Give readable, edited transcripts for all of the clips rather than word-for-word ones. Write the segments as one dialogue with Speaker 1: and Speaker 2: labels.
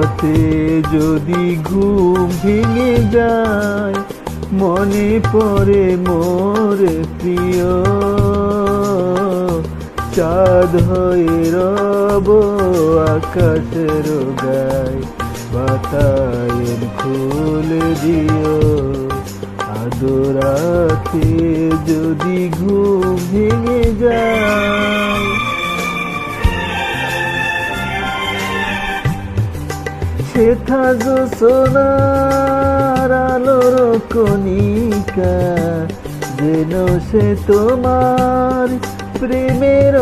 Speaker 1: রাতে যদি ঘুম ভেঙে যায়, মনে পড়ে মোর প্রিয়। চাঁদ হয়ে রব আকাশের গায়, বাতায়ন খুলে দিও। আদরাতে যদি ঘুম ভেঙে যায়, সেথা জোছনার আলোর কণিকা, যেন সে তোমার প্রেমের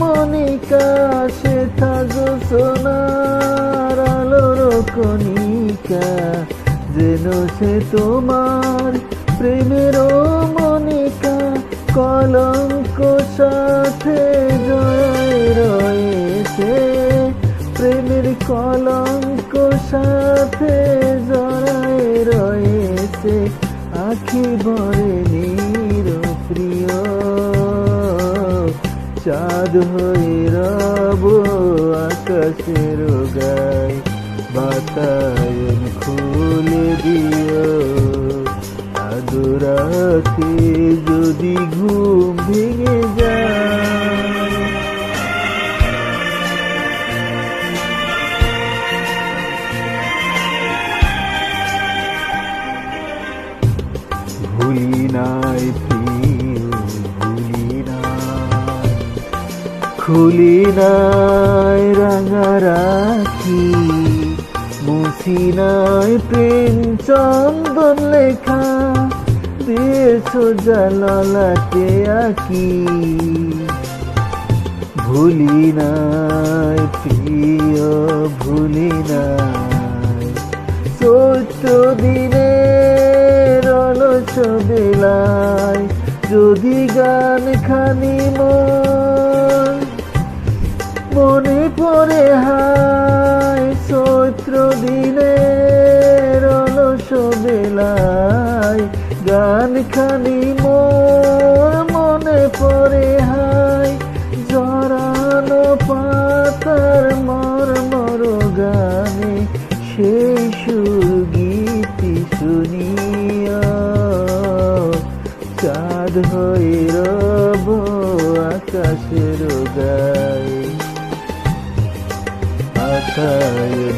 Speaker 1: মনিকা। সেথা জোছনার আলোর কণিকা, যেন সে তোমার প্রেমের মনিকা। কলঙ্ক সাথে জড়ায় রয়েছে, প্রেমের কলঙ্ক সাথে জড়ায় রয়েছে। আখি ভরে নিরপ্রিয়, চাঁদ হয়ে রব আকাশের গায়, বাতায়ন খুলে দিও। আদরাতে যদি ঘুম ভেঙে যায়, ভুলি নাই প্রিয়, ভুলি নাই, খুলি নাই রাঙা রাখি, মুছি নাই প্রেম চন্দন লেখা, দিয়েছ জালালাতে আঁকি। ভুলি নাই প্রিয়, ভুলি নাই, চৈত্র দিনের অলস বেলায় যদি গান খানি মনে পড়ে হায়। চৈত্র দিনের অলস বেলায় গান খানি মনে পড়ে হায়। জড়ানো পাতার মর্মর গানে সেই সুর গীতি শুনিয়া, চাঁদ হয়ে রব আকাশের গায়ে, বাতায়ন